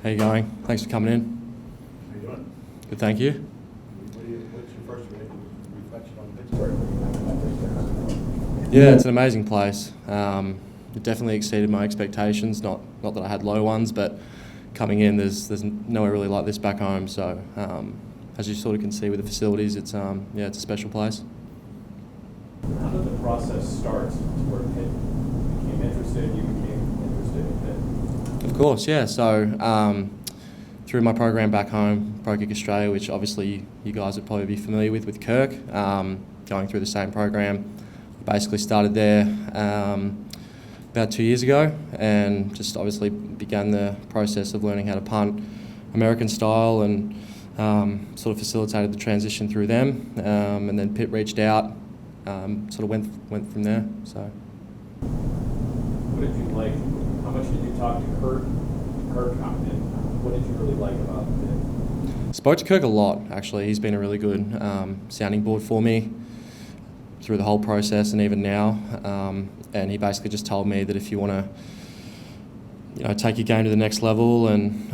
How you going? Thanks for coming in. How you doing? Good, thank you. What's your first reflection on Pittsburgh? Yeah, it's an amazing place. It definitely exceeded my expectations. Not that I had low ones, but coming in, there's nowhere really like this back home. So as you sort of can see with the facilities, it's it's a special place. How did the process start where Pitt became interested, you became interested in Pitt? Of course, yeah. So through my program back home, Pro Kick Australia, which obviously you guys would probably be familiar with Kirk, going through the same program. Basically started there about 2 years ago and just obviously began the process of learning how to punt American style and sort of facilitated the transition through them. And then Pitt reached out, sort of went from there. So, what did you like? How much did you talk to Kirk and what did you really like about Pitt? Spoke to Kirk a lot, actually. He's been a really good sounding board for me through the whole process and even now. And he basically just told me that if you want to take your game to the next level and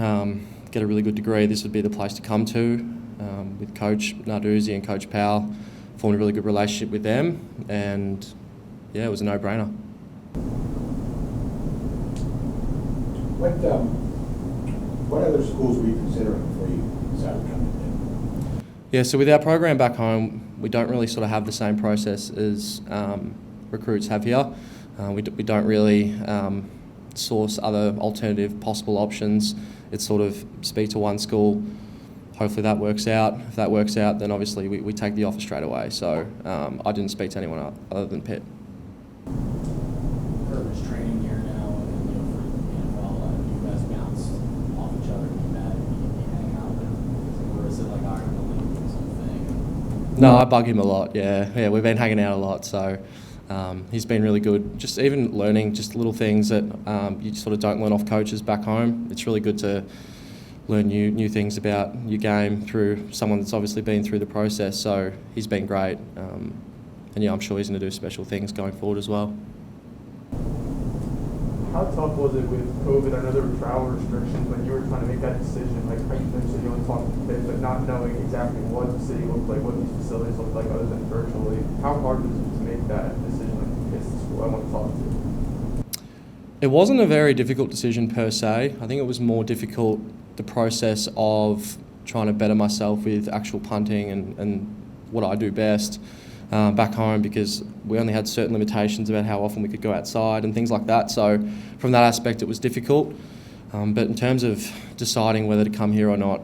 get a really good degree, this would be the place to come to. With Coach Narduzzi and Coach Powell, formed a really good relationship with them, and yeah, it was a no-brainer. What other schools were you considering before you decided to come in? Yeah, so with our program back home, we don't really sort of have the same process as recruits have here. We don't really source other alternative possible options. It's sort of speak to one school, hopefully that works out. If that works out, then obviously we take the offer straight away. So I didn't speak to anyone other than Pitt. Purpose training here now, and for the NFL, you guys bounce off each other, you mad, you hang out, or is it like Iron the League or something? No, I bug him a lot. Yeah, we've been hanging out a lot. So he's been really good. Just even learning just little things that you sort of don't learn off coaches back home. It's really good to learn new things about your game through someone that's obviously been through the process. So he's been great, and yeah, I'm sure he's going to do special things going forward as well. How tough was it with COVID? I know there were travel restrictions when you were trying to make that decision. Like how you mentioned, you only talked to Pitt, but not knowing exactly what the city looked like, what these facilities looked like, other than virtually. How hard was it to make that decision? Like, it's the school I want to talk to. It wasn't a very difficult decision per se. I think it was more difficult the process of trying to better myself with actual punting and what I do best back home, because we only had certain limitations about how often we could go outside and things like that. So from that aspect, it was difficult. But in terms of deciding whether to come here or not,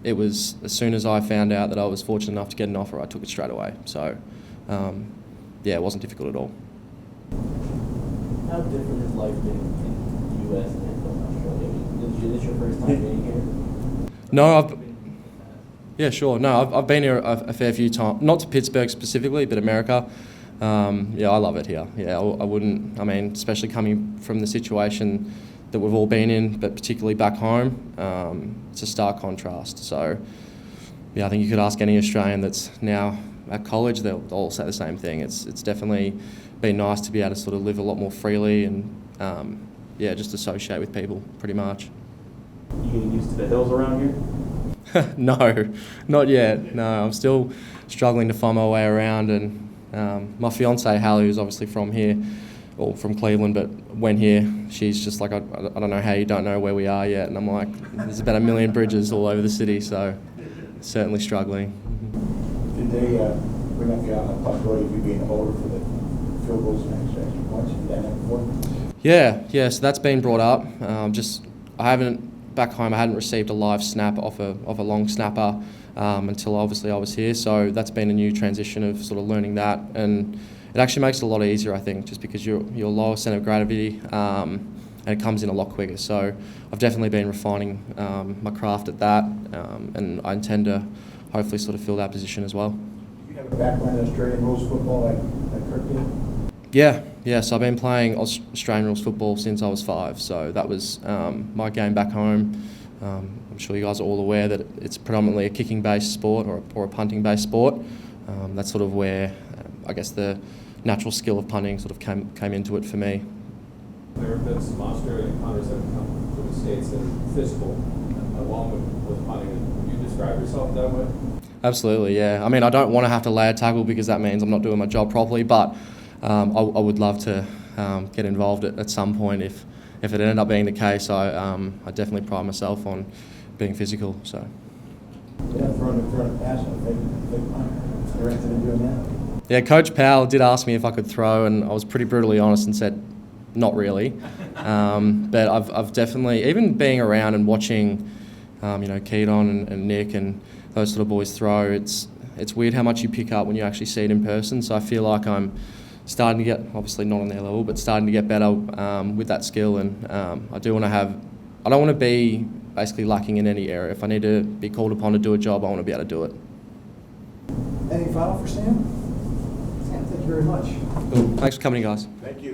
it was as soon as I found out that I was fortunate enough to get an offer, I took it straight away. So yeah, it wasn't difficult at all. How different has life been in the U.S. and from Australia? Is this your first time being here? No, I've been here a fair few times, not to Pittsburgh specifically, but America. Yeah, I love it here. Yeah, I wouldn't, especially coming from the situation that we've all been in, but particularly back home, it's a stark contrast. So, yeah, I think you could ask any Australian that's now at college, they'll all say the same thing. It's definitely been nice to be able to sort of live a lot more freely and, just associate with people pretty much. You getting used to the hills around here? No, not yet. No, I'm still struggling to find my way around, and my fiancée Hallie, who's obviously from here, or from Cleveland, but when here, she's just like, I don't know how you don't know where we are yet, and I'm like, there's about 1 million bridges all over the city, so certainly struggling. Did they bring up the possibility of you being older for the field goals and extra points? Have you done that before? Yeah, so that's been brought up. Back home, I hadn't received a live snap off a long snapper until obviously I was here. So that's been a new transition of sort of learning that, and it actually makes it a lot easier, I think, just because you're lower centre of gravity and it comes in a lot quicker. So I've definitely been refining my craft at that, and I intend to hopefully sort of fill that position as well. You have a background in Australian rules football like Kirk did? Yeah, so I've been playing Australian rules football since I was 5, so that was my game back home. I'm sure you guys are all aware that it's predominantly a kicking-based sport or a punting-based sport. That's sort of where I guess the natural skill of punting sort of came into it for me. There have been some Australian punters that have come to the States and physical, along with punting. Would you describe yourself that way? Absolutely, yeah. I mean, I don't want to have to lay a tackle because that means I'm not doing my job properly, but I would love to get involved at some point if it ended up being the case. I definitely pride myself on being physical. So. Yeah, throwing a pass on a big punt. You're interested in doing that? Yeah, Coach Powell did ask me if I could throw, and I was pretty brutally honest and said, not really. But I've definitely, even being around and watching, Keaton and Nick and those sort of boys throw, it's weird how much you pick up when you actually see it in person. So I feel like I'm starting to get, obviously not on their level, but starting to get better with that skill. And I don't want to be basically lacking in any area. If I need to be called upon to do a job, I want to be able to do it. Any final for Sam? Sam, thank you very much. Cool. Thanks for coming, guys. Thank you.